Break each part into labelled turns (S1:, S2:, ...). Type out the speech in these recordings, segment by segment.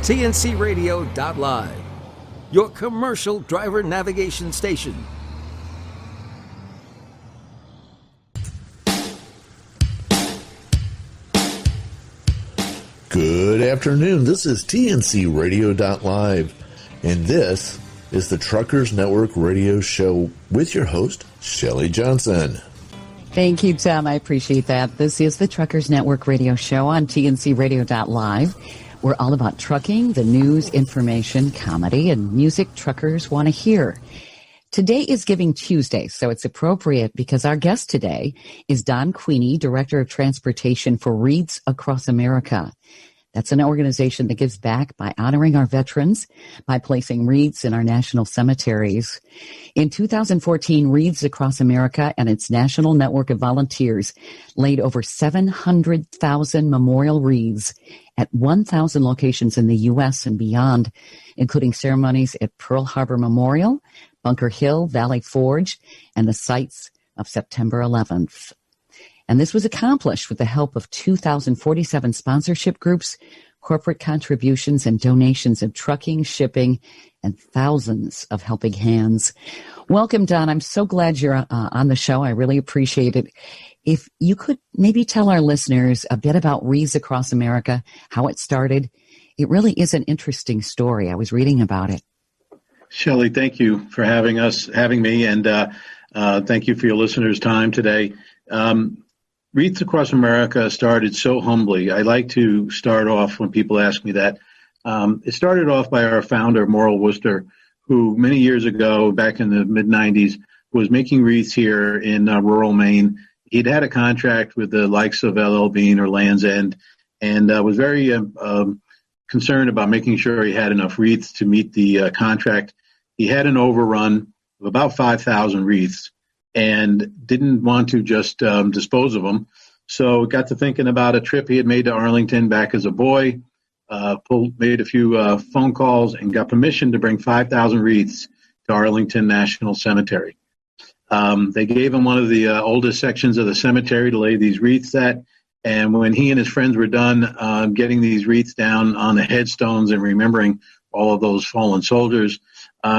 S1: TNCRadio.LIVE, your commercial driver navigation station.
S2: Good afternoon. This is TNCRadio.LIVE, and this is the Truckers Network Radio Show with your host, Shelley Johnson.
S3: Thank you, Tom. I appreciate that. This is the Truckers Network Radio Show on TNCRadio.LIVE. We're all about trucking, the news, information, comedy, and music truckers want to hear. Today is Giving Tuesday, so it's appropriate because our guest today is Don Queeney, Director of Transportation for Wreaths Across America. That's an organization that gives back by honoring our veterans by placing wreaths in our national cemeteries. In 2014, Wreaths Across America and its national network of volunteers laid over 700,000 memorial wreaths at 1,000 locations in the U.S. and beyond, including ceremonies at Pearl Harbor Memorial, Bunker Hill, Valley Forge, and the sites of September 11th. And this was accomplished with the help of 2,047 sponsorship groups, corporate contributions, and donations of trucking, shipping, and thousands of helping hands. Welcome, Don. I'm so glad you're on the show. I really appreciate it. If you could maybe tell our listeners a bit about Wreaths Across America, how it started. It really is an interesting story. I was reading about it.
S4: Shelley, thank you for having me, and thank you for your listeners' time today. Wreaths Across America started so humbly. I like to start off when people ask me that. It started off by our founder, Morrill Worcester, who many years ago, back in the mid-'90s, was making wreaths here in rural Maine. He'd had a contract with the likes of LL Bean or Land's End, and was very concerned about making sure he had enough wreaths to meet the contract. He had an overrun of about 5,000 wreaths and didn't want to just dispose of them. So got to thinking about a trip he had made to Arlington back as a boy, made a few phone calls and got permission to bring 5,000 wreaths to Arlington National Cemetery. They gave him one of the oldest sections of the cemetery to lay these wreaths at. And when he and his friends were done getting these wreaths down on the headstones and remembering all of those fallen soldiers,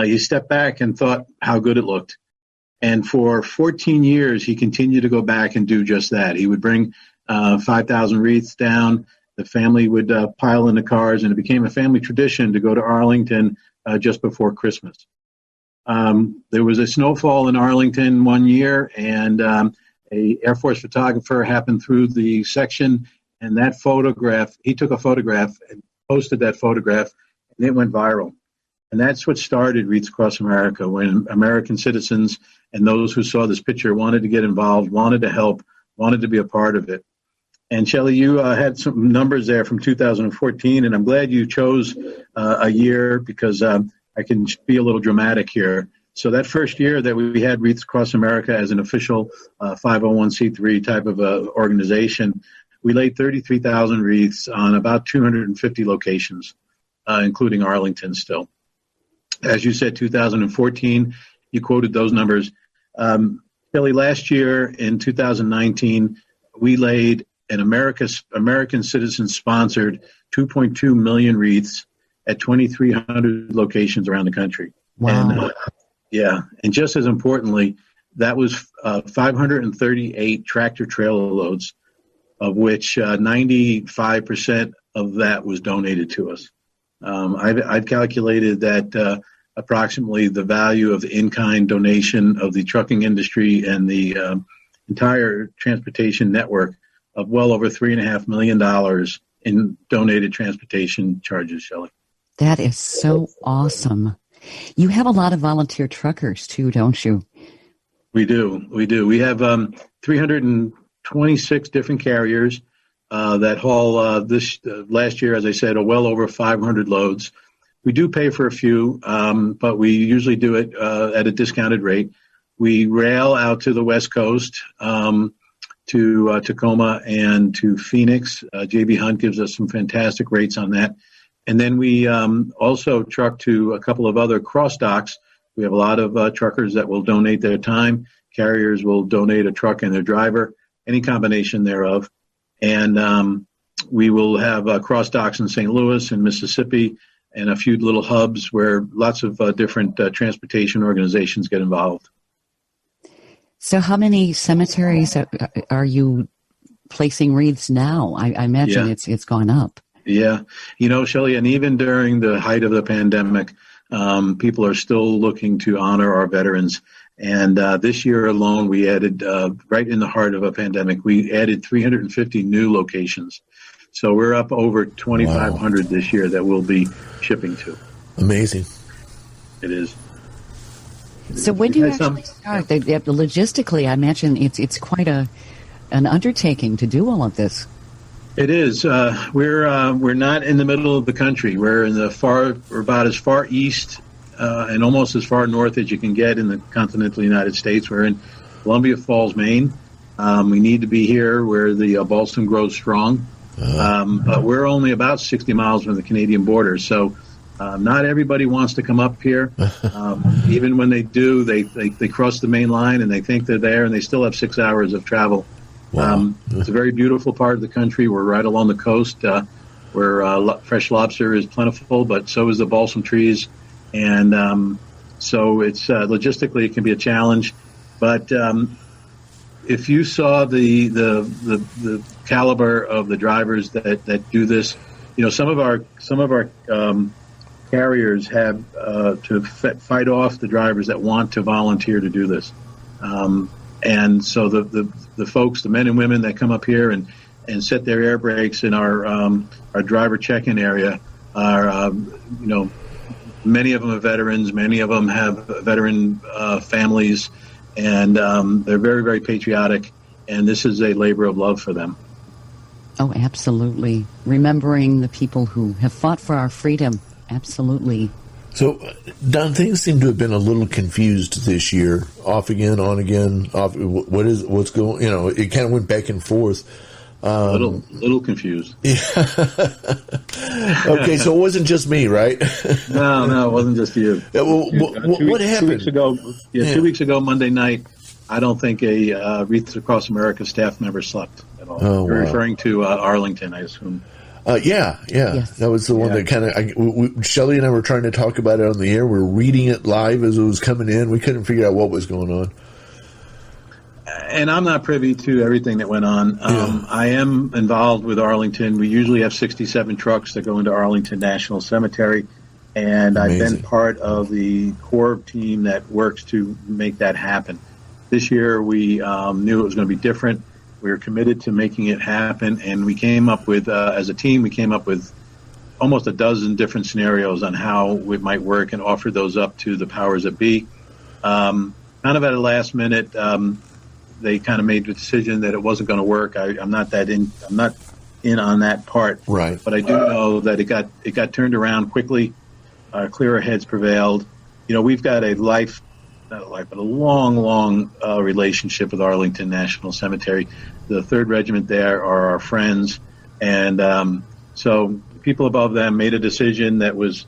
S4: he stepped back and thought how good it looked. And for 14 years, he continued to go back and do just that. He would bring 5,000 wreaths down. The family would pile in the cars, and it became a family tradition to go to Arlington just before Christmas. There was a snowfall in Arlington one year, and a Air Force photographer happened through the section, and that photograph, he took a photograph and posted that photograph, and it went viral. And that's what started Wreaths Across America, when American citizens and those who saw this picture wanted to get involved, wanted to help, wanted to be a part of it. And Shelley, you had some numbers there from 2014, and I'm glad you chose a year because I can be a little dramatic here. So that first year that we had Wreaths Across America as an official 501c3 type of organization, we laid 33,000 wreaths on about 250 locations, including Arlington still. As you said, 2014, you quoted those numbers. Billy, last year in 2019, we laid an American citizen-sponsored 2.2 million wreaths at 2,300 locations around the country.
S3: Wow.
S4: And, and just as importantly, that was 538 tractor-trailer loads, of which 95% of that was donated to us. I've calculated that approximately the value of the in-kind donation of the trucking industry and the entire transportation network of well over $3.5 million in donated transportation charges, Shelley.
S3: That is so awesome. You have a lot of volunteer truckers too, don't you?
S4: We do. We have 326 different carriers that haul this last year, as I said, well over 500 loads. We do pay for a few, but we usually do it at a discounted rate. We rail out to the West Coast, to Tacoma and to Phoenix. J.B. Hunt gives us some fantastic rates on that. And then we also truck to a couple of other cross docks. We have a lot of truckers that will donate their time. Carriers will donate a truck and their driver, any combination thereof. And we will have cross docks in St. Louis and Mississippi, and a few little hubs where lots of different transportation organizations get involved.
S3: So how many cemeteries are you placing wreaths now? I imagine it's gone up.
S4: Yeah. Shelley, and even during the height of the pandemic, people are still looking to honor our veterans. And this year alone, we added, right in the heart of a pandemic, we added 350 new locations. So we're up over 2,500 this year that we'll be shipping to.
S2: Amazing.
S4: It is.
S3: So when do you actually start? Logistically, I imagine it's quite an undertaking to do all of this.
S4: It is. We're not in the middle of the country. We're about as far east and almost as far north as you can get in the continental United States. We're in Columbia Falls, Maine. We need to be here where the balsam grows strong. But we're only about 60 miles from the Canadian border, so not everybody wants to come up here. Even when they do, they cross the main line and they think they're there, and they still have 6 hours of travel.
S2: Wow.
S4: It's a very beautiful part of the country. We're right along the coast where fresh lobster is plentiful, but so is the balsam trees. And so it's logistically it can be a challenge. But if you saw the caliber of the drivers that do this, some of our carriers have to fight off the drivers that want to volunteer to do this. And so the folks, the men and women that come up here and set their air brakes in our driver check-in area are, many of them are veterans. Many of them have veteran families, and they're very, very patriotic. And this is a labor of love for them.
S3: Oh, absolutely. Remembering the people who have fought for our freedom. Absolutely.
S2: So, Don, things seem to have been a little confused this year. Off again, on again. Off. What's going? It kind of went back and forth.
S4: Little confused.
S2: Yeah. Okay, so it wasn't just me, right?
S4: No, it wasn't just you.
S2: What happened?
S4: 2 weeks ago, Monday night, I don't think a Wreaths Across America staff member slept at all.
S2: Oh,
S4: You're
S2: wow.
S4: referring to Arlington, I assume.
S2: Yeah.
S3: Yes.
S2: That was the one that kind of, Shelley and I were trying to talk about it on the air. We were reading it live as it was coming in. We couldn't figure out what was going on.
S4: And I'm not privy to everything that went on. I am involved with Arlington. We usually have 67 trucks that go into Arlington National Cemetery. And
S2: Amazing.
S4: I've been part of the core team that works to make that happen. This year, we knew it was going to be different. We were committed to making it happen, and we came up with, as a team, almost a dozen different scenarios on how it might work and offered those up to the powers that be. Kind of at the last minute, they kind of made the decision that it wasn't going to work. I'm not in on that part,
S2: right?
S4: But I do know that it got turned around quickly. Clearer heads prevailed. We've got a long relationship with Arlington National Cemetery. The 3rd Regiment there are our friends, and so people above them made a decision that was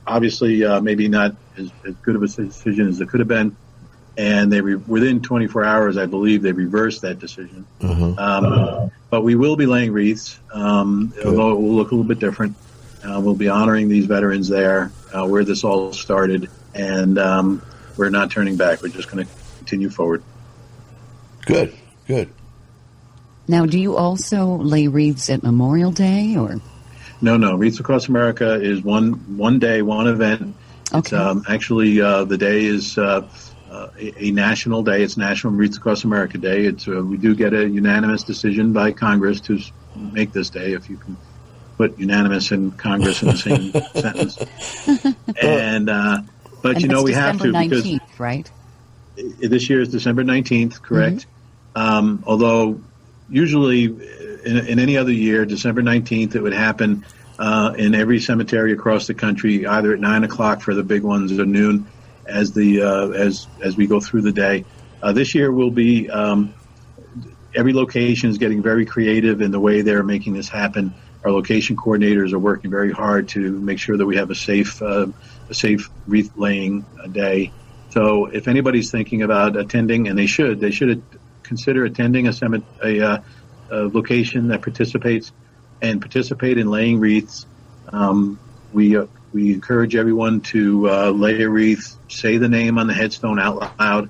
S4: obviously maybe not as good of a decision as it could have been, and within 24 hours, I believe, they reversed that decision. But we will be laying wreaths, although it will look a little bit different. We'll be honoring these veterans there, where this all started, and we're not turning back. We're just going to continue forward.
S2: Good.
S3: Now, do you also lay wreaths at Memorial Day, or?
S4: No. Wreaths Across America is one day, one event.
S3: Okay.
S4: It's, actually, the day is a national day. It's National Wreaths Across America Day. It's we do get a unanimous decision by Congress to make this day, if you can put unanimous and Congress in the same sentence. And but
S3: and
S4: we have to,
S3: December 19th,
S4: because
S3: right?
S4: This year is December 19th, correct? Mm-hmm. Although usually in any other year, December 19th, it would happen in every cemetery across the country, either at 9 o'clock for the big ones or noon as we go through the day. This year will be every location is getting very creative in the way they're making this happen. Our location coordinators are working very hard to make sure that we have a safe wreath-laying day. So if anybody's thinking about attending, and they should consider attending a location that participates. and participate in laying wreaths. We encourage everyone to lay a wreath, say the name on the headstone out loud,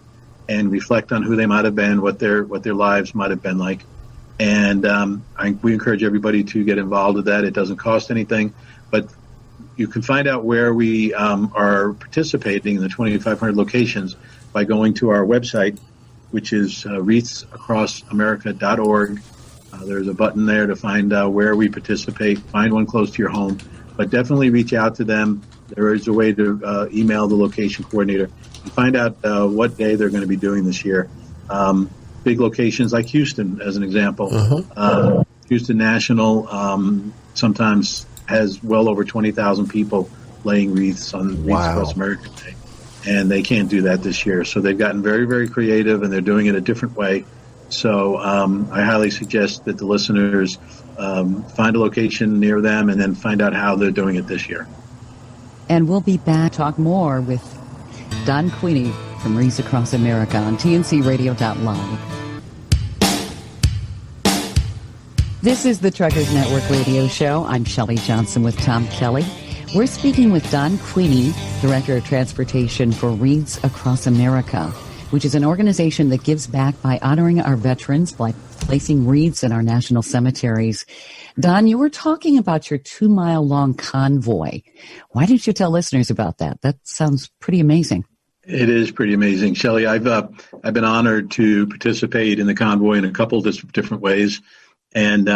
S4: and reflect on who they might have been, what their lives might have been like. And we encourage everybody to get involved with that. It doesn't cost anything, but you can find out where we are participating in the 2,500 locations by going to our website, which is wreaths-across-america.org. There's a button there to find out where we participate. Find one close to your home, but definitely reach out to them. There is a way to email the location coordinator and find out what day they're going to be doing this year. Big locations like Houston, as an example. Houston National sometimes has well over 20,000 people laying wreaths on Wreaths Across America Day, and they can't do that this year. So they've gotten very, very creative, and they're doing it a different way. So I highly suggest that the listeners find a location near them and then find out how they're doing it this year.
S3: And we'll be back to talk more with Don Queeney from Wreaths Across America on TNCRadio.LIVE. This is the Truckers Network Radio Show. I'm Shelley Johnson with Tom Kelly. We're speaking with Don Queeney, Director of Transportation for Wreaths Across America, which is an organization that gives back by honoring our veterans by placing wreaths in our national cemeteries. Don, you were talking about your 2-mile-long convoy. Why didn't you tell listeners about that? That sounds pretty amazing.
S4: It is pretty amazing, Shelley. I've been honored to participate in the convoy in a couple of different ways. And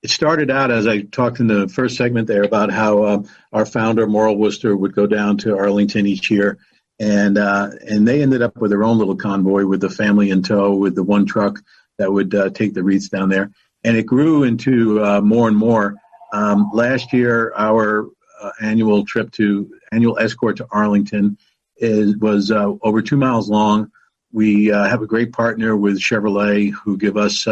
S4: it started out, as I talked in the first segment there, about how our founder, Morrill Worcester, would go down to Arlington each year. And they ended up with their own little convoy with the family in tow, with the one truck that would take the wreaths down there. And it grew into more and more. Last year, our annual escort to Arlington was over 2 miles long. We have a great partner with Chevrolet, who give us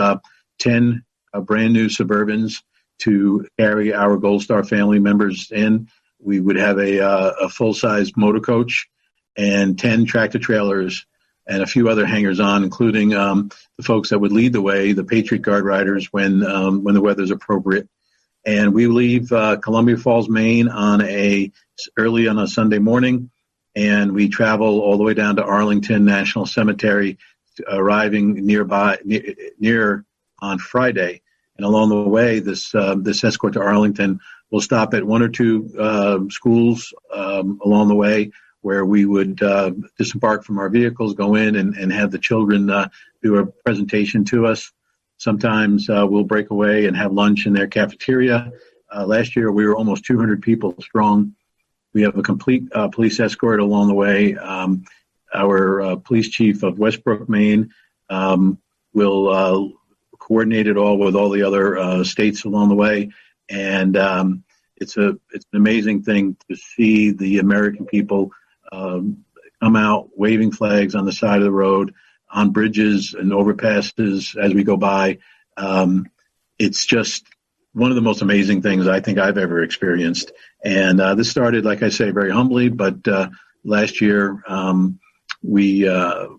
S4: 10 brand new Suburbans to carry our Gold Star family members in. We would have a full-size motor coach and 10 tractor trailers and a few other hangers-on, including the folks that would lead the way, the Patriot Guard riders, when the weather's appropriate. And we leave Columbia Falls, Maine early on a Sunday morning, and we travel all the way down to Arlington National Cemetery, arriving near on Friday. And along the way, this escort to Arlington will stop at one or two schools along the way, where we would disembark from our vehicles, go in and have the children do a presentation to us. Sometimes we'll break away and have lunch in their cafeteria. Last year, we were almost 200 people strong. We have a complete police escort along the way. Our police chief of Westbrook, Maine, will coordinate it all with all the other states along the way. And it's an amazing thing to see the American people come out waving flags on the side of the road, on bridges and overpasses as we go by. It's just one of the most amazing things I think I've ever experienced. And this started, like I say, very humbly, but last year we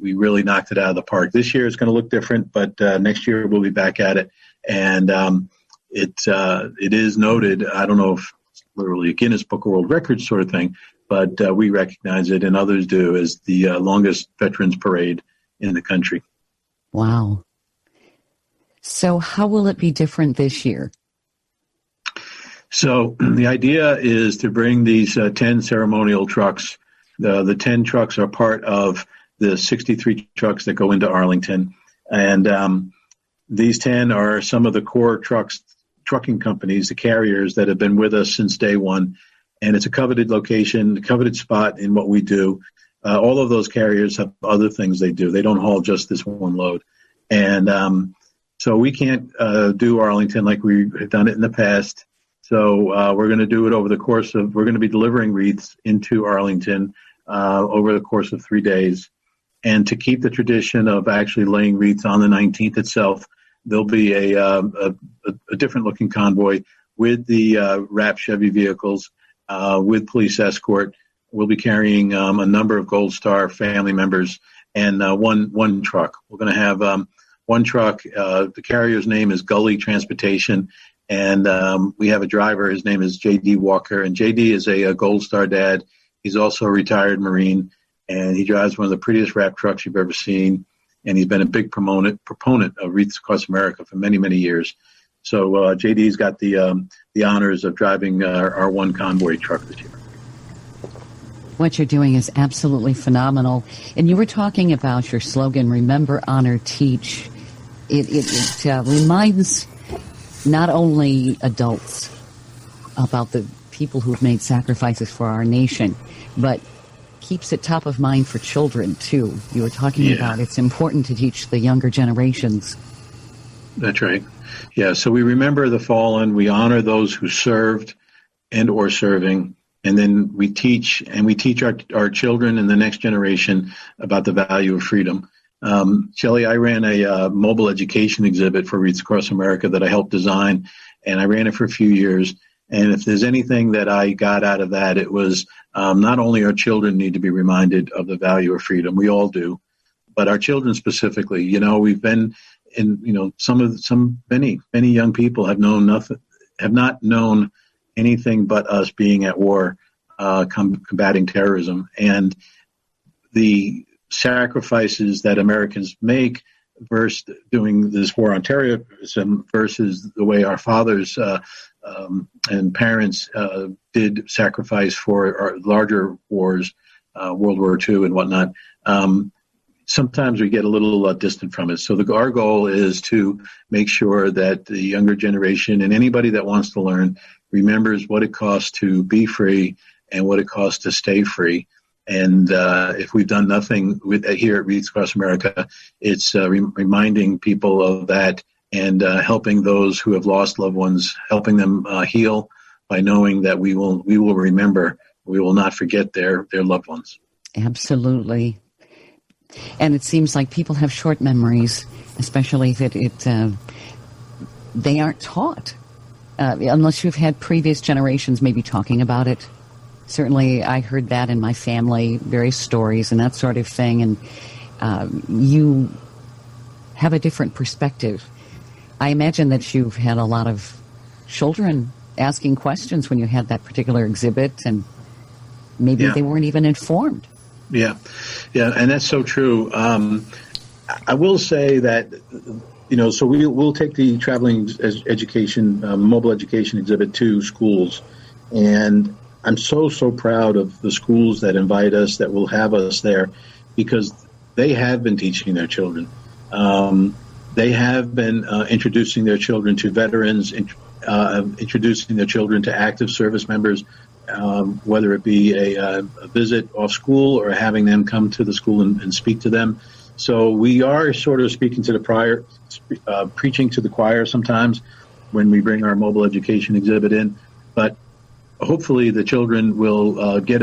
S4: really knocked it out of the park. This year it's going to look different, but next year we'll be back at it. And it is noted, I don't know if it's literally a Guinness Book of World Records sort of thing, but we recognize it, and others do, as the longest Veterans Parade in the country.
S3: Wow. So how will it be different this year?
S4: So the idea is to bring these 10 ceremonial trucks. The 10 trucks are part of the 63 trucks that go into Arlington. And these 10 are some of the core trucking companies, the carriers that have been with us since day one. And it's a coveted location, a coveted spot in what we do. All of those carriers have other things they do. They don't haul just this one load. And so we can't do Arlington like we have done it in the past. So we're going to do it over the course of, we're going to be delivering wreaths into Arlington over the course of 3 days. And to keep the tradition of actually laying wreaths on the 19th itself, there'll be a different looking convoy with the wrap Chevy vehicles, with police escort. We'll be carrying a number of Gold Star family members and one truck. We're going to have one truck. The carrier's name is Gully Transportation, And we have a driver. His name is J.D. Walker, and J.D. is a Gold Star dad. He's also a retired Marine, and he drives one of the prettiest wrap trucks you've ever seen. And he's been a big proponent of Wreaths Across America for many, many years. So J.D.'s got the honors of driving our one convoy truck this year.
S3: What you're doing is absolutely phenomenal. And you were talking about your slogan, Remember, Honor, Teach. It reminds not only adults about the people who've made sacrifices for our nation, but keeps it top of mind for children, too. You were talking about it's important to teach the younger generations.
S4: That's right. Yeah, so we remember the fallen, we honor those who served and or serving, and then we teach our children and the next generation about the value of freedom. Shelley, I ran a mobile education exhibit for Wreaths Across America that I helped design, and I ran it for a few years. And if there's anything that I got out of that, it was not only our children need to be reminded of the value of freedom, we all do, but our children specifically. You know, we've been in, you know, many young people have not known anything but us being at war, combating terrorism, and the sacrifices that Americans make versus doing this war on terrorism versus the way our fathers and parents did sacrifice for our larger wars, World War II and whatnot. Sometimes we get a little distant from it. So our goal is to make sure that the younger generation and anybody that wants to learn remembers what it costs to be free and what it costs to stay free. And if we've done nothing here at Wreaths Across America, it's reminding people of that and helping those who have lost loved ones, helping them heal by knowing that we will remember, we will not forget their loved ones. Absolutely.
S3: And it seems like people have short memories, especially that they aren't taught, unless you've had previous generations maybe talking about it. Certainly, I heard that in my family, various stories and that sort of thing, and you have a different perspective. I imagine that you've had a lot of children asking questions when you had that particular exhibit, and maybe they weren't even informed.
S4: Yeah, and that's so true. I will say that, you know, so we'll take the traveling education, mobile education exhibit to schools, and I'm so proud of the schools that invite us, that will have us there, because they have been teaching their children. They have been introducing their children to veterans, introducing their children to active service members, whether it be a visit off school or having them come to the school and speak to them. So we are sort of speaking to the preaching to the choir sometimes when we bring our mobile education exhibit in, but hopefully the children will get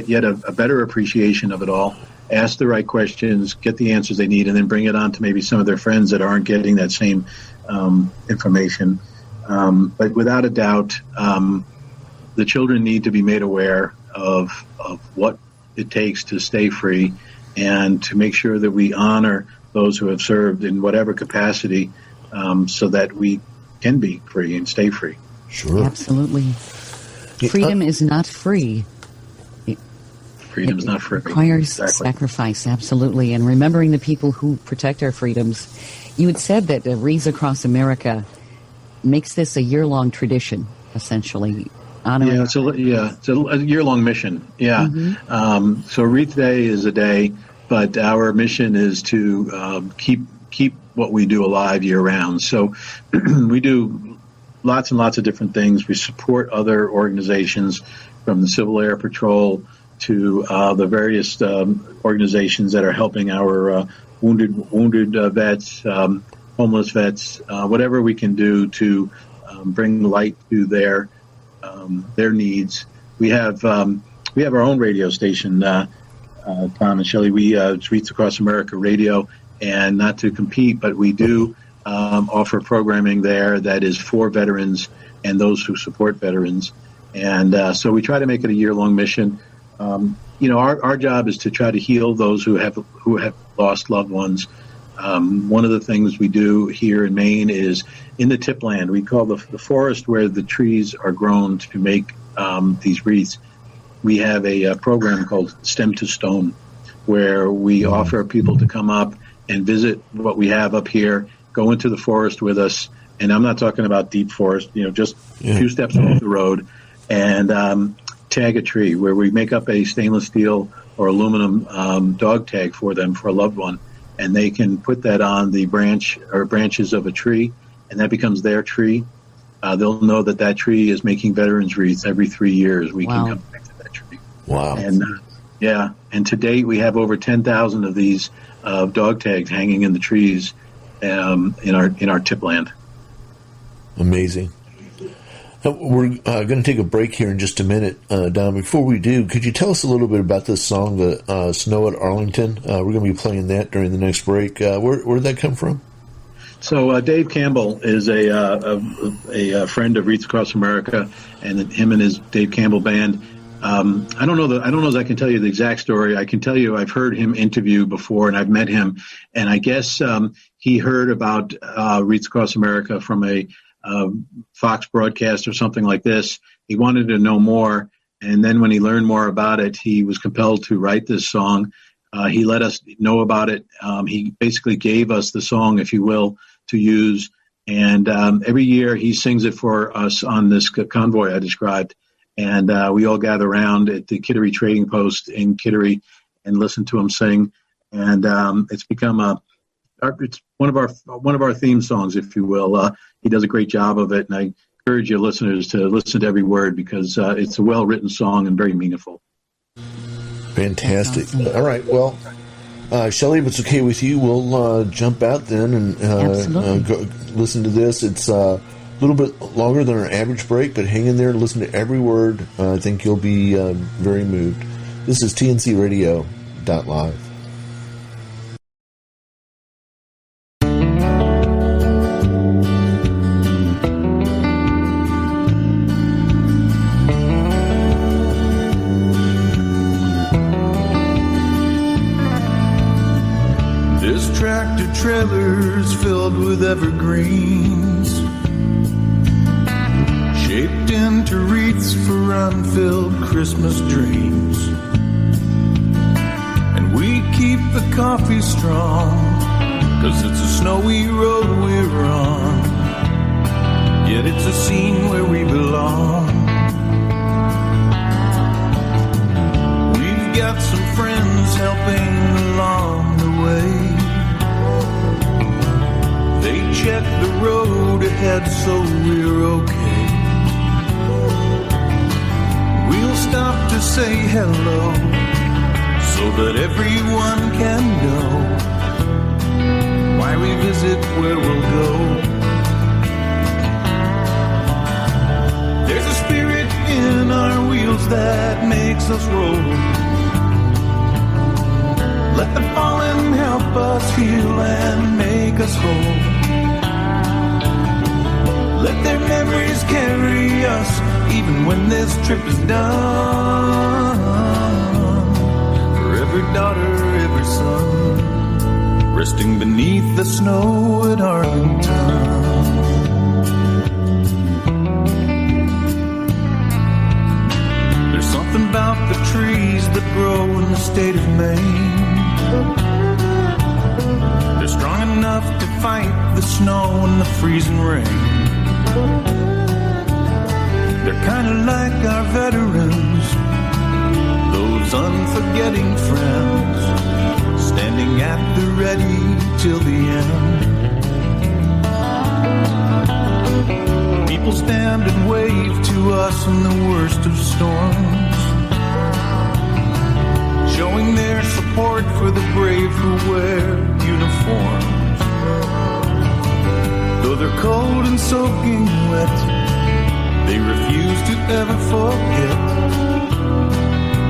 S4: yet a better appreciation of it all, ask the right questions, get the answers they need, and then bring it on to maybe some of their friends that aren't getting that same information. But without a doubt, the children need to be made aware of what it takes to stay free and to make sure that we honor those who have served in whatever capacity, so that we can be free and stay free.
S2: Sure.
S3: Absolutely. Freedom is not free.
S4: Freedom is not free.
S3: It requires sacrifice, absolutely. And remembering the people who protect our freedoms. You had said that Wreaths Across America makes this a year-long tradition, essentially.
S4: It's a year-long mission. Yeah. Mm-hmm. So Wreath Day is a day, but our mission is to keep what we do alive year-round. So we do lots and lots of different things. We support other organizations, from the Civil Air Patrol to the various organizations that are helping our wounded vets, homeless vets, whatever we can do to bring light to their needs. We have our own radio station, Tom and Shelley. It's Wreaths Across America Radio, and not to compete, but we do offer programming there that is for veterans and those who support veterans. And so we try to make it a year-long mission. Our job is to try to heal those who have lost loved ones, One of the things we do here in Maine is in the tipland. We call the forest where the trees are grown to make these wreaths. We have a program called Stem to Stone, where we offer people to come up and visit what we have up here, go into the forest with us, and I'm not talking about deep forest, just a few steps off the road, and tag a tree, where we make up a stainless steel or aluminum dog tag for them for a loved one, and they can put that on the branch or branches of a tree, and that becomes their tree. They'll know that tree is making veterans wreaths every 3 years. We can come back to that tree.
S2: Wow.
S4: And and to date we have over 10,000 of these dog tags hanging in the trees in our tipland.
S2: Amazing. We're going to take a break here in just a minute, Don. Before we do, could you tell us a little bit about this song, the Snow at Arlington? We're going to be playing that during the next break. Where did that come from?
S4: So Dave Campbell is a friend of Wreaths Across America, and him and his Dave Campbell band. I don't know as I can tell you the exact story. I can tell you I've heard him interview before, and I've met him, and I guess he heard about Wreaths Across America from a Fox broadcast or something like this. He wanted to know more, and then when he learned more about it, he was compelled to write this song. He let us know about it. He basically gave us the song, if you will, to use, and every year he sings it for us on this convoy I described, and we all gather around at the Kittery Trading Post in Kittery and listen to him sing, and it's become it's one of our theme songs, if you will. He does a great job of it, and I encourage your listeners to listen to every word, because it's a well-written song and very meaningful.
S2: Fantastic. Awesome. All right. Well, Shelley, if it's okay with you, we'll jump out then and go listen to this. It's a little bit longer than our average break, but hang in there and listen to every word. I think you'll be very moved. This is TNCRadio.LIVE.
S5: Trailers filled with evergreens, shaped into wreaths for unfilled Christmas dreams. And we keep the coffee strong, 'cause it's a snowy road we're on, yet it's a scene where we belong. We've got some friends helping along the way. They check the road ahead so we're okay. We'll stop to say hello so that everyone can know why we visit where we'll go. There's a spirit in our wheels that makes us roll. Let the fallen help us heal and make us whole. Let their memories carry us even when this trip is done. For every daughter, every son, resting beneath the snow at Arlington. There's something about the trees that grow in the state of Maine. They're strong enough to fight the snow and the freezing rain. They're kind of like our veterans, those unforgetting friends, standing at the ready till the end. People stand and wave to us in the worst of storms, showing their support for the brave who wear uniforms. Though they're cold and soaking wet, they refuse to ever forget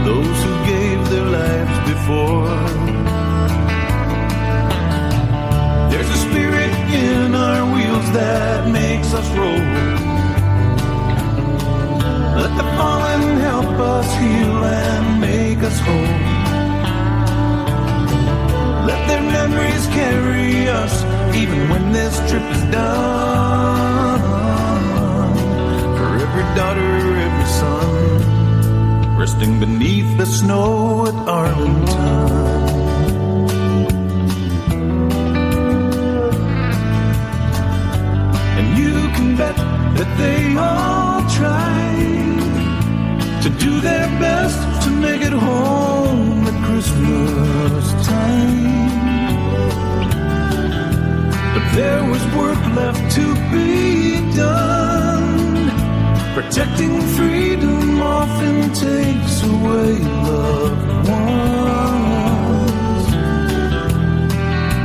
S5: those who gave their lives before. There's a spirit in our wheels that makes us roll. Let the fallen help us heal and make us whole. Let their memories carry even when this trip is done. For every daughter, every son, resting beneath the snow at Arlington. And you can bet that they all try to do their best to make it home at Christmas time. But there was work left to be done. Protecting freedom often takes away loved ones.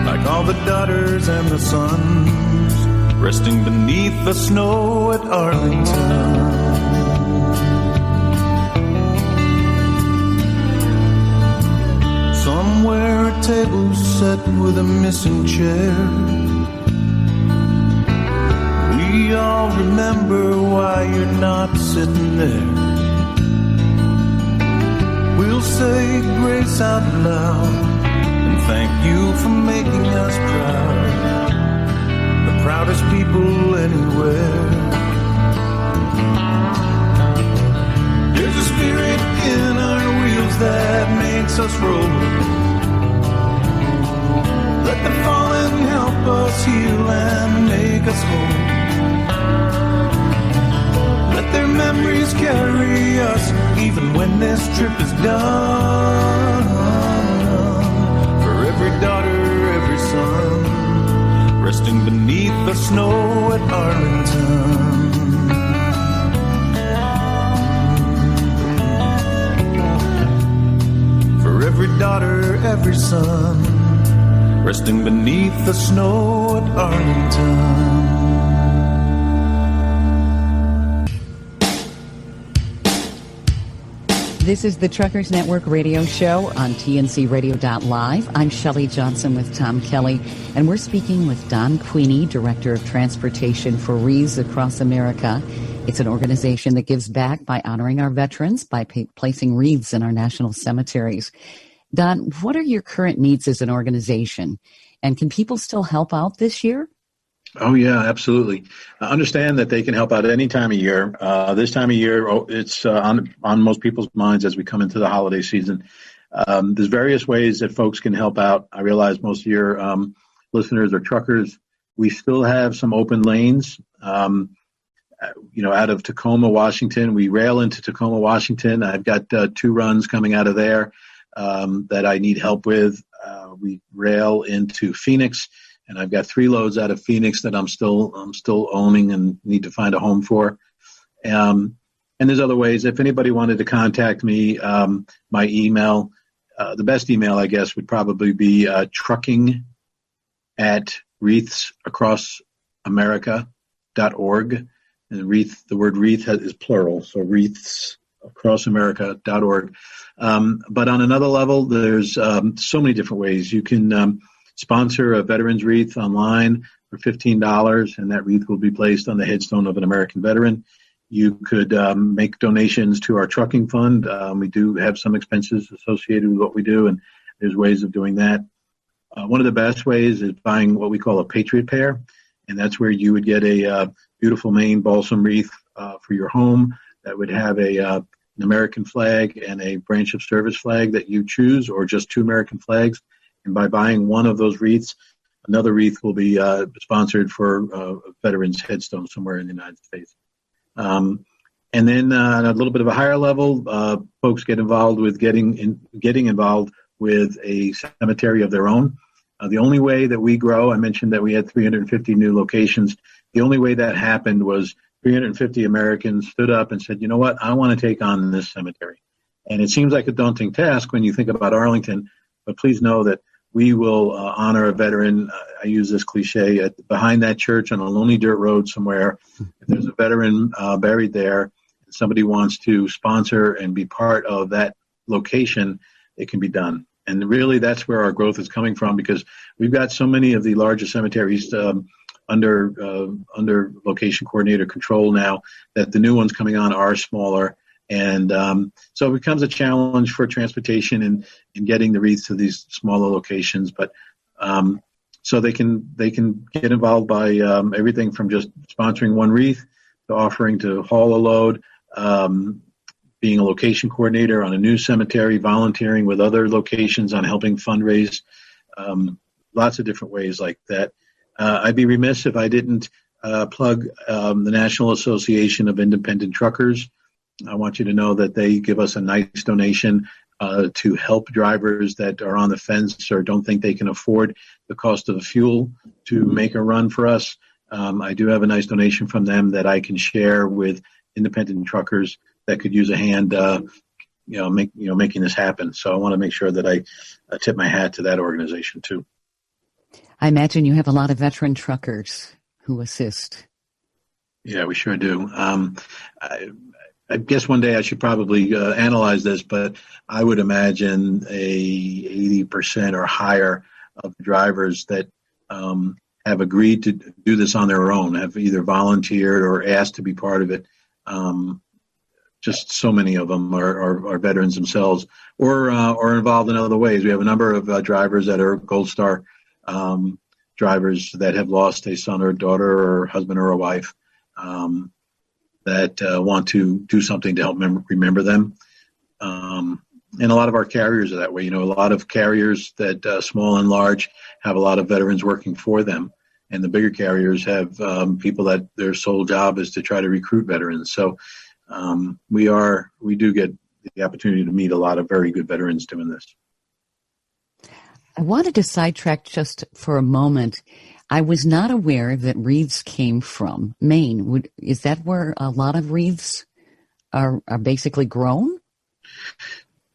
S5: Like all the daughters and the sons, resting beneath the snow at Arlington. Somewhere a table set with a missing chair. We all remember why you're not sitting there. We'll say grace out loud and thank you for making us proud. The proudest people anywhere. There's a spirit in our wheels that makes us roll. Let the fallen help us heal and make us whole. Let their memories carry us even when this trip is done. For every daughter, every son, resting beneath the snow at Arlington. For every daughter, every son, resting beneath the snow at Arlington.
S3: This is the Truckers Network radio show on TNCRadio.LIVE. I'm Shelley Johnson with Tom Kelly, and we're speaking with Don Queeney, Director of Transportation for Wreaths Across America. It's an organization that gives back by honoring our veterans by placing wreaths in our national cemeteries. Don, what are your current needs as an organization, and can people still help out this year?
S4: Oh, yeah, absolutely. Understand that they can help out any time of year. This time of year, it's on most people's minds as we come into the holiday season. There's various ways that folks can help out. I realize most of your listeners are truckers. We still have some open lanes, out of Tacoma, Washington. We rail into Tacoma, Washington. I've got 2 runs coming out of there that I need help with. We rail into Phoenix, and I've got 3 loads out of Phoenix that I'm still owning and need to find a home for. And there's other ways. If anybody wanted to contact me, my email, the best email, I guess, would probably be trucking@wreathsacrossamerica.org. And wreath, the word wreath is plural, so wreathsacrossamerica.org. But on another level, there's so many different ways. You can sponsor a veteran's wreath online for $15, and that wreath will be placed on the headstone of an American veteran. You could make donations to our trucking fund. We do have some expenses associated with what we do, and there's ways of doing that. One of the best ways is buying what we call a Patriot Pair, and that's where you would get a beautiful Maine balsam wreath for your home that would have an American flag and a branch of service flag that you choose, or just 2 American flags. And by buying one of those wreaths, another wreath will be sponsored for a veteran's headstone somewhere in the United States. And then on a little bit of a higher level, folks get involved with getting involved with a cemetery of their own. The only way that we grow, I mentioned that we had 350 new locations. The only way that happened was 350 Americans stood up and said, you know what, I want to take on this cemetery. And it seems like a daunting task when you think about Arlington, but please know that we will honor a veteran. I use this cliche, behind that church on a lonely dirt road somewhere. If there's a veteran buried there, and somebody wants to sponsor and be part of that location, it can be done. And really, that's where our growth is coming from, because we've got so many of the largest cemeteries under location coordinator control now that the new ones coming on are smaller. And so it becomes a challenge for transportation and getting the wreaths to these smaller locations. But so they can get involved by everything from just sponsoring one wreath to offering to haul a load, being a location coordinator on a new cemetery, volunteering with other locations on helping fundraise, lots of different ways like that. I'd be remiss if I didn't plug the National Association of Independent Truckers. I want you to know that they give us a nice donation to help drivers that are on the fence or don't think they can afford the cost of the fuel to make a run for us. I do have a nice donation from them that I can share with independent truckers that could use a hand, making this happen. So I want to make sure that I tip my hat to that organization too.
S3: I imagine you have a lot of veteran truckers who assist.
S4: Yeah, we sure do. I guess one day I should probably analyze this, but I would imagine 80% or higher of drivers that have agreed to do this on their own, have either volunteered or asked to be part of it. Just so many of them are veterans themselves or involved in other ways. We have a number of drivers that are Gold Star drivers that have lost a son or daughter or husband or a wife that want to do something to help remember them. And a lot of our carriers are that way. A lot of carriers that small and large have a lot of veterans working for them. And the bigger carriers have people that their sole job is to try to recruit veterans. So we do get the opportunity to meet a lot of very good veterans doing this.
S3: I wanted to sidetrack just for a moment. I was not aware that wreaths came from Maine. Is that where a lot of wreaths are basically grown?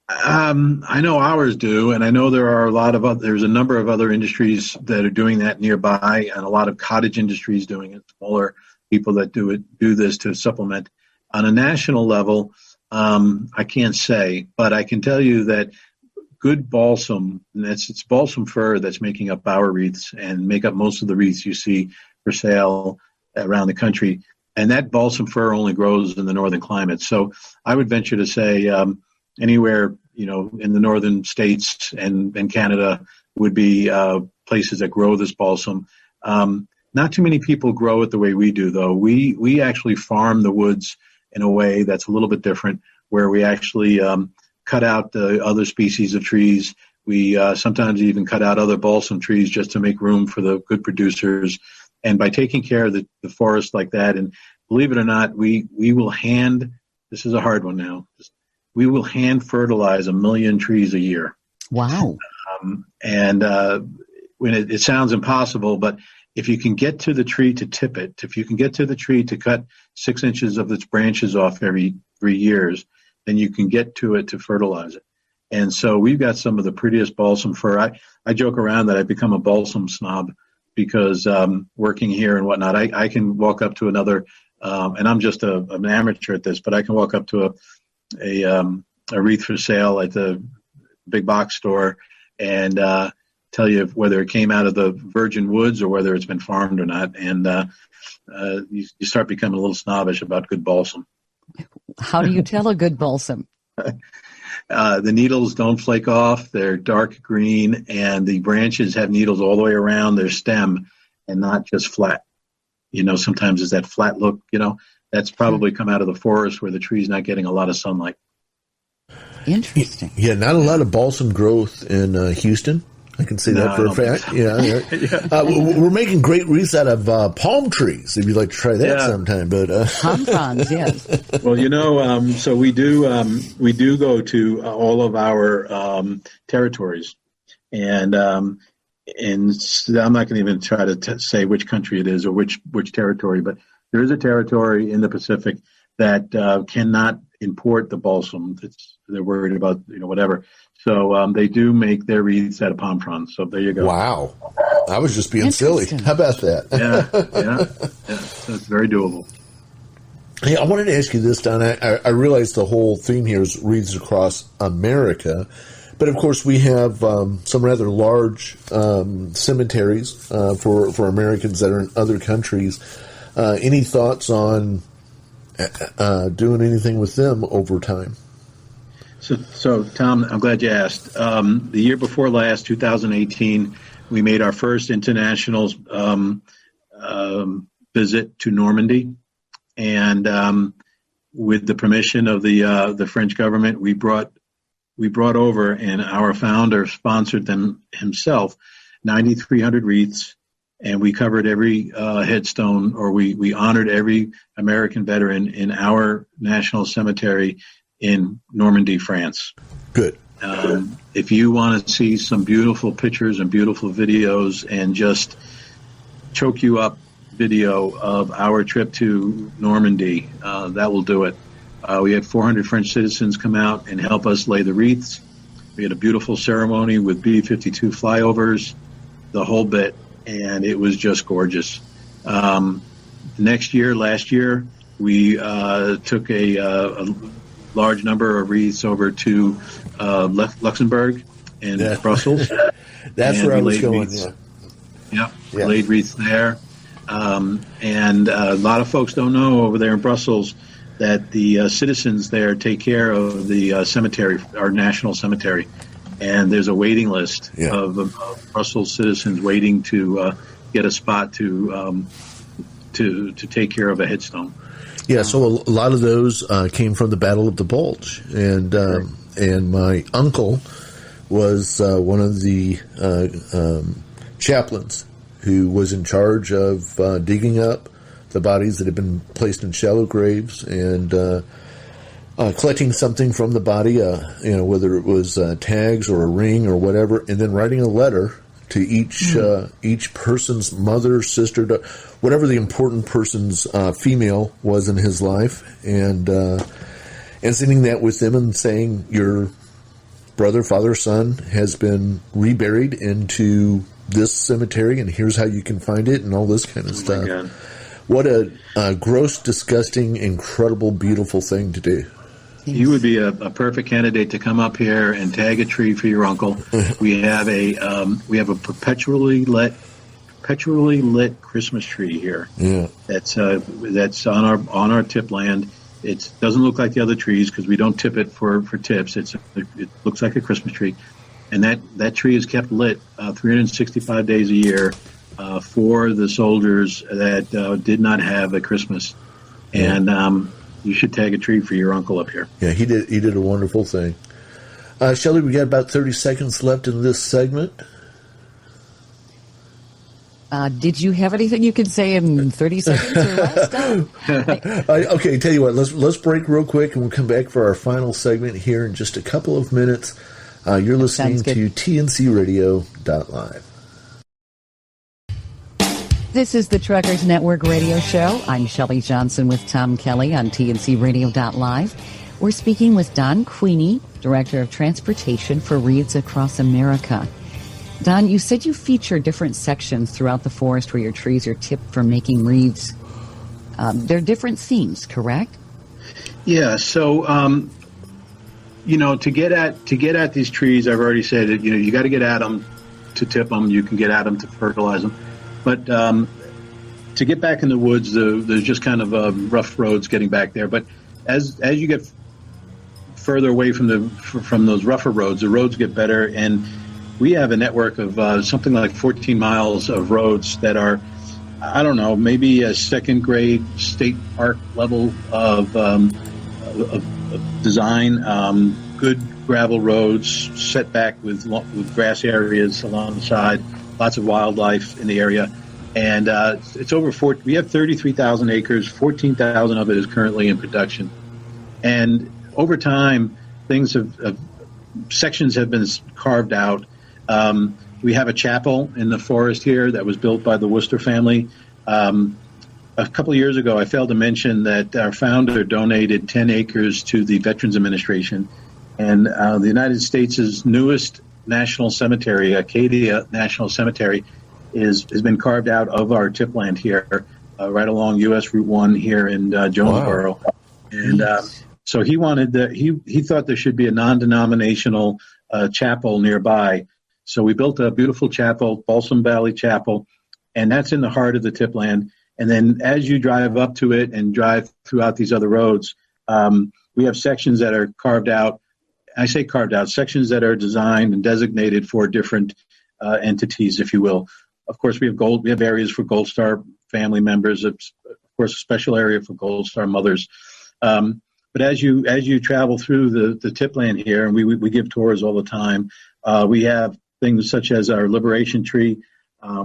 S4: I know ours do, and I know there are there's a number of other industries that are doing that nearby, and a lot of cottage industries doing it, smaller people that do this to supplement. On a national level, I can't say, but I can tell you that good balsam, and it's balsam fir that's making up our wreaths and make up most of the wreaths you see for sale around the country. And that balsam fir only grows in the northern climate. So I would venture to say anywhere, in the northern states and Canada would be places that grow this balsam. Not too many people grow it the way we do, though. We actually farm the woods in a way that's a little bit different, where we actually cut out the other species of trees. We sometimes even cut out other balsam trees just to make room for the good producers. And by taking care of the forest like that, and believe it or not, we will this is a hard one now, we will hand fertilize 1 million trees a year.
S3: Wow.
S4: And when it sounds impossible, but if you can get to the tree to tip it, if you can get to the tree to cut 6 inches of its branches off every 3 years, then you can get to it to fertilize it. And so we've got some of the prettiest balsam fir. I joke around that I've become a balsam snob because working here and whatnot, I can walk up to another, and I'm just an amateur at this, but I can walk up to a wreath for sale at the big box store and tell you whether it came out of the virgin woods or whether it's been farmed or not. And you start becoming a little snobbish about good balsam.
S3: How do you tell a good balsam?
S4: The needles don't flake off. They're dark green, and the branches have needles all the way around their stem and not just flat. Sometimes it's that flat look, that's probably come out of the forest where the tree's not getting a lot of sunlight.
S3: Interesting.
S2: Yeah, not a lot of balsam growth in Houston. I can say that for a fact. Yeah. We're making great wreaths out of palm trees. If you'd like to try that sometime, but
S3: palm fronds, yes.
S4: Well, so we do go to all of our territories, and I'm not going to even try to say which country it is or which territory, but there is a territory in the Pacific that cannot import the balsam. They're worried about whatever. So they do make their wreaths out of palm fronds. So there you go.
S2: Wow. I was just being silly. How about that?
S4: Yeah. So it's very doable.
S2: Hey, I wanted to ask you this, Don. I realize the whole theme here is Wreaths Across America. But, of course, we have some rather large cemeteries for Americans that are in other countries. Any thoughts on doing anything with them over time? So,
S4: Tom, I'm glad you asked. The year before last, 2018, we made our first international visit to Normandy, and with the permission of the French government, we brought over, and our founder sponsored them himself, 9,300 wreaths, and we covered every headstone, or we honored every American veteran in our national cemetery in Normandy, France.
S2: Good.
S4: If you want to see some beautiful pictures and beautiful videos and just choke you up video of our trip to Normandy, that will do it. We had 400 French citizens come out and help us lay the wreaths. We had a beautiful ceremony with B-52 flyovers, the whole bit, and it was just gorgeous. Last year, we took a large number of wreaths over to Luxembourg and Brussels.
S2: That's
S4: and
S2: where I was going,
S4: wreaths. Yeah, laid wreaths there. And a lot of folks don't know over there in Brussels that the citizens there take care of the cemetery, our national cemetery. And there's a waiting list of Brussels citizens waiting to get a spot to take care of a headstone.
S2: Yeah, so a lot of those came from the Battle of the Bulge, and my uncle was one of the chaplains who was in charge of digging up the bodies that had been placed in shallow graves and collecting something from the body, whether it was tags or a ring or whatever, and then writing a letter to each person's mother, sister, whatever the important person's female was in his life, and sending that with them and saying, your brother, father, son has been reburied into this cemetery, and here's how you can find it, and all this kind of stuff.
S4: God.
S2: What a gross, disgusting, incredible, beautiful thing to do.
S4: You would be a perfect candidate to come up here and tag a tree for your uncle. We have a perpetually lit Christmas tree here. Yeah, that's on our tip land. It doesn't look like the other trees because we don't tip it for tips. It looks like a Christmas tree, and that tree is kept lit 365 days a year for the soldiers that did not have a Christmas, and. You should tag a tree for your uncle up here.
S2: Yeah, he did a wonderful thing. Shelley, we got about 30 seconds left in this segment.
S3: Did you have anything you could say in 30 seconds or less?
S2: Okay, tell you what, let's break real quick, and we'll come back for our final segment here in just a couple of minutes. You're listening to TNCRadio.LIVE.
S3: This is the Truckers Network Radio Show. I'm Shelley Johnson with Tom Kelly on TNCRadio.LIVE. We're speaking with Don Queeney, Director of Transportation for Wreaths Across America. Don, you said you feature different sections throughout the forest where your trees are tipped for making wreaths. They're different themes, correct?
S4: Yeah. So, to get at these trees, I've already said that you got to get at them to tip them. You can get at them to fertilize them. But to get back in the woods, there's just kind of rough roads getting back there. But as you get further away from those rougher roads, the roads get better. And we have a network of something like 14 miles of roads that are, I don't know, maybe a second grade state park level of design. Good gravel roads set back with grass areas along the side. Lots of wildlife in the area, and it's over we have 33,000 acres. 14,000 of it is currently in production, and over time, sections have been carved out. We have a chapel in the forest here that was built by the Worcester family. A couple of years ago, I failed to mention that our founder donated 10 acres to the Veterans Administration, and the United States' newest National Cemetery, Acadia National Cemetery, has been carved out of our tip land here, right along U.S. Route 1 here in Jonesboro. Wow. And so he thought there should be a non-denominational chapel nearby. So we built a beautiful chapel, Balsam Valley Chapel, and that's in the heart of the tip land. And then as you drive up to it and drive throughout these other roads, we have sections that are carved out. I say carved out, sections that are designed and designated for different entities, if you will. Of course, we have areas for Gold Star family members. Of course, a special area for Gold Star mothers. But as you travel through the tipland here, and we give tours all the time, we have things such as our Liberation Tree.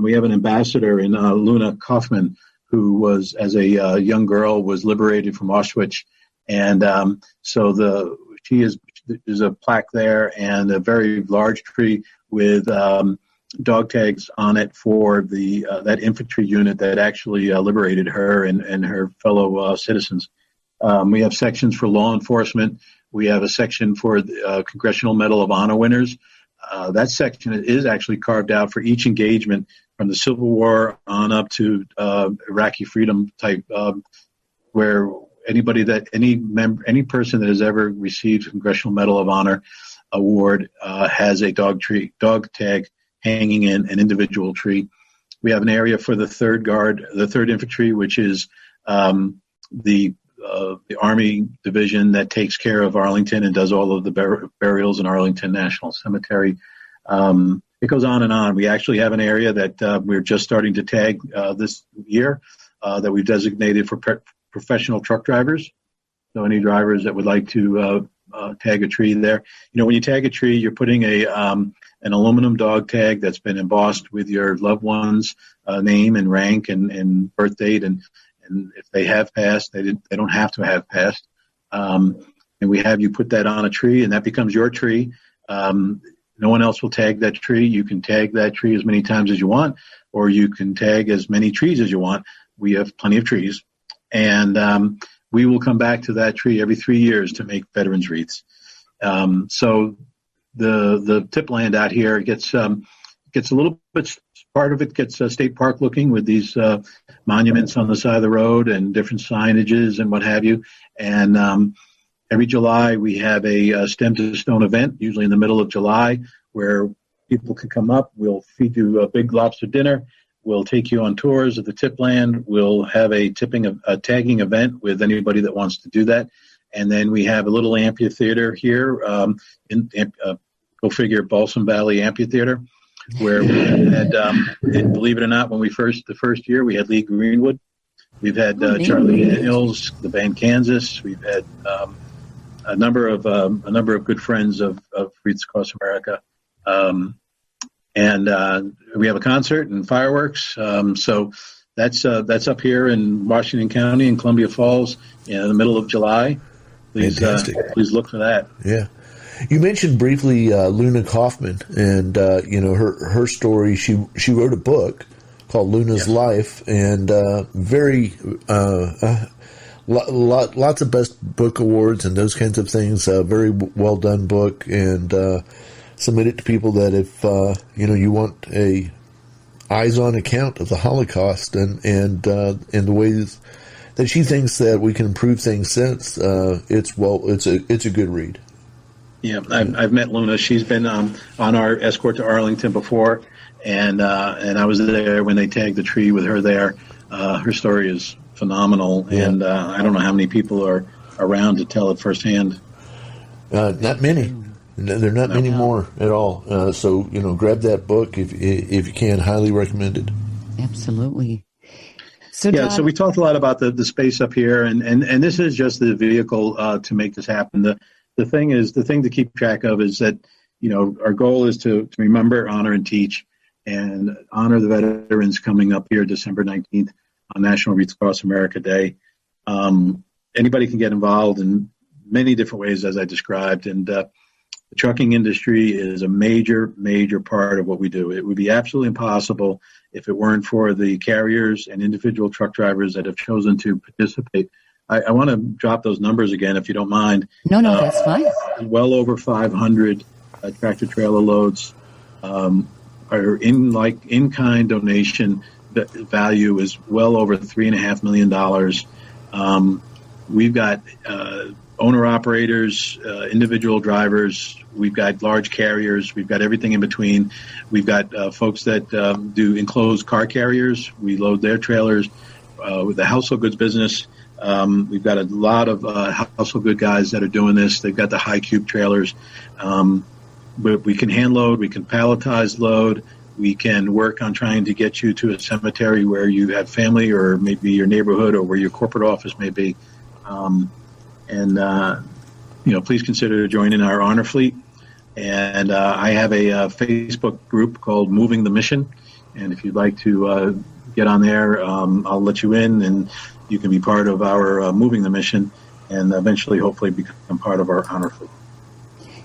S4: We have an ambassador in Luna Kaufman, who was, as a young girl, was liberated from Auschwitz, and there's a plaque there and a very large tree with dog tags on it for that infantry unit that actually liberated her and her fellow citizens. We have sections for law enforcement. We have a section for Congressional Medal of Honor winners. That section is actually carved out for each engagement from the Civil War on up to Iraqi freedom type, where any person that has ever received Congressional Medal of Honor award has a dog tag hanging in an individual tree. We have an area for the 3rd Infantry, which is the Army division that takes care of Arlington and does all of the burials in Arlington National Cemetery. It goes on and on. We actually have an area that we're just starting to tag this year that we've designated for professional truck drivers. So any drivers that would like to tag a tree there. When you tag a tree, you're putting an aluminum dog tag that's been embossed with your loved one's name and rank and birth date, and if they have passed, they don't have to have passed. And we have you put that on a tree, and that becomes your tree. No one else will tag that tree. You can tag that tree as many times as you want, or you can tag as many trees as you want. We have plenty of trees. And we will come back to that tree every 3 years to make veterans wreaths. So the tip land out here gets a little bit, part of it gets state park looking with these monuments on the side of the road and different signages and what have you. And every July we have a stem to stone event, usually in the middle of July, where people can come up. We'll feed you a big lobster dinner. We'll take you on tours of the tipland. We'll have a tagging event with anybody that wants to do that. And then we have a little amphitheater here, go figure, Balsam Valley Amphitheater, where we had, believe it or not, the first year we had Lee Greenwood. We've had Charlie Daniels, the band Kansas. We've had a number of good friends of Wreaths Across America. And we have a concert and fireworks. So that's up here in Washington County in Columbia Falls in the middle of July. Please look for that.
S2: Yeah. You mentioned briefly Luna Kaufman and her story. She wrote a book called Luna's Life, and lots of best book awards and those kinds of things. Very well done book, and submit it to people that if you want a eyes-on account of the Holocaust and the ways that she thinks that we can improve things since, it's a good read.
S4: Yeah, I've met Luna. She's been on our escort to Arlington before, and I was there when they tagged the tree with her there. Her story is phenomenal, and I don't know how many people are around to tell it firsthand.
S2: Not many. There are not many more at all. So grab that book if you can. Highly recommended.
S3: Absolutely. So
S4: so we talked a lot about the space up here, and this is just the vehicle to make this happen. The thing to keep track of is that our goal is to remember, honor, and teach, and honor the veterans coming up here December 19th on National Wreaths Across America Day. Anybody can get involved in many different ways, as I described, and the trucking industry is a major, major part of what we do. It would be absolutely impossible if it weren't for the carriers and individual truck drivers that have chosen to participate. I want to drop those numbers again, if you don't mind.
S3: No, that's fine.
S4: Well over 500 tractor trailer loads are in-kind donation. The value is well over $3.5 million. We've got owner-operators, individual drivers. We've got large carriers. We've got everything in between. We've got folks that do enclosed car carriers. We load their trailers with the household goods business. We've got a lot of household good guys that are doing this. They've got the high cube trailers. But we can hand load. We can palletize load. we can work on trying to get you to a cemetery where you have family, or maybe your neighborhood, or where your corporate office may be. Please consider joining our honor fleet. And I have a Facebook group called Moving the Mission. And if you'd like to get on there, I'll let you in, and you can be part of our Moving the Mission, and eventually, hopefully, become part of our honor fleet.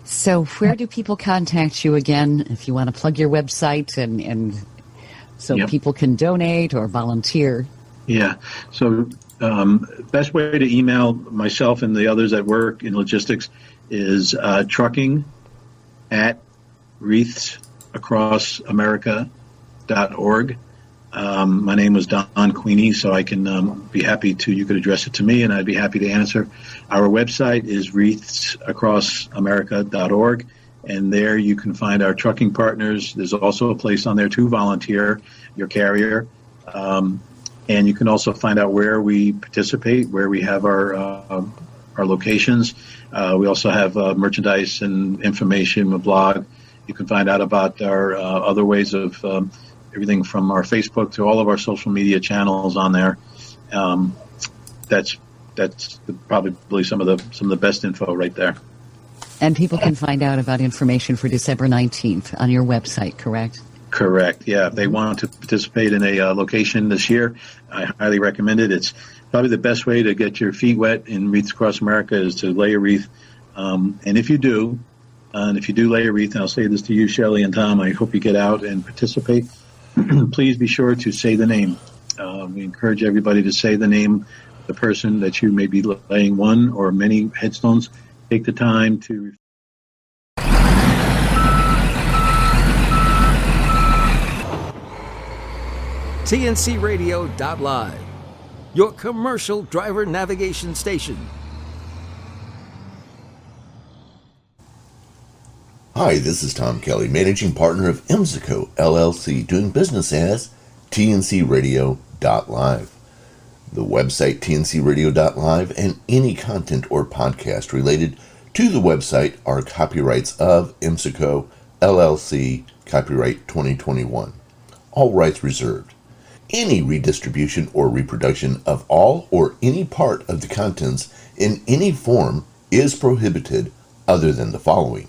S3: So where do people contact you again if you want to plug your website and so
S4: Yep.
S3: people can donate or volunteer?
S4: Yeah. So best way to email myself and the others that work in logistics is trucking@wreaths-across-america.org. My name was Don Queeney, so I can be happy to, you could address it to me, and I'd be happy to answer. Our website is wreaths-across-america.org, and there you can find our trucking partners. There's also a place on there to volunteer your carrier, and you can also find out where we participate, where we have our locations. We also have merchandise and information, a blog. You can find out about our other ways of everything from our Facebook to all of our social media channels on there. That's probably some of the best info right there.
S3: And people can find out about information for December 19th on your website, correct?
S4: Correct. Yeah. If they want to participate in a location this year, I highly recommend it. It's probably the best way to get your feet wet in Wreaths Across America is to lay a wreath. And if you do lay a wreath, and I'll say this to you, Shelley and Tom, I hope you get out and participate. Please be sure to say the name. We encourage everybody to say the name of the person that you may be laying one or many headstones. Take the time to...
S1: TNCRadio.LIVE, your commercial driver navigation station.
S2: Hi, this is Tom Kelly, managing partner of IMSICO, LLC, doing business as TNCRadio.LIVE. The website TNCRadio.LIVE and any content or podcast related to the website are copyrights of IMSICO, LLC, copyright 2021. All rights reserved. Any redistribution or reproduction of all or any part of the contents in any form is prohibited other than the following.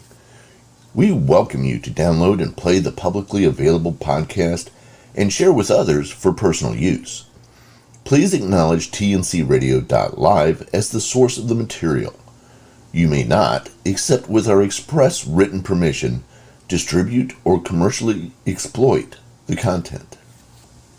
S2: We welcome you to download and play the publicly available podcast and share with others for personal use. Please acknowledge TNCRadio.LIVE as the source of the material. You may not, except with our express written permission, distribute or commercially exploit the content.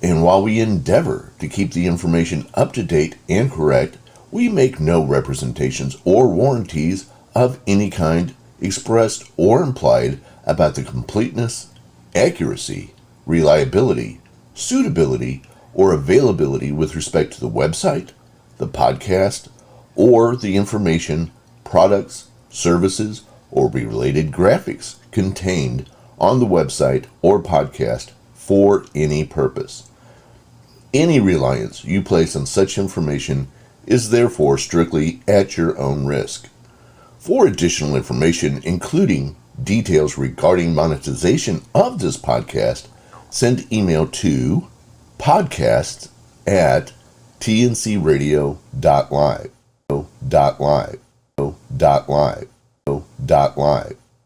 S2: And while we endeavor to keep the information up to date and correct, we make no representations or warranties of any kind expressed or implied about the completeness, accuracy, reliability, suitability, or availability with respect to the website, the podcast, or the information, products, services, or related graphics contained on the website or podcast for any purpose. Any reliance you place on such information is therefore strictly at your own risk. For additional information, including details regarding monetization of this podcast, send email to podcasts@tncradio.live.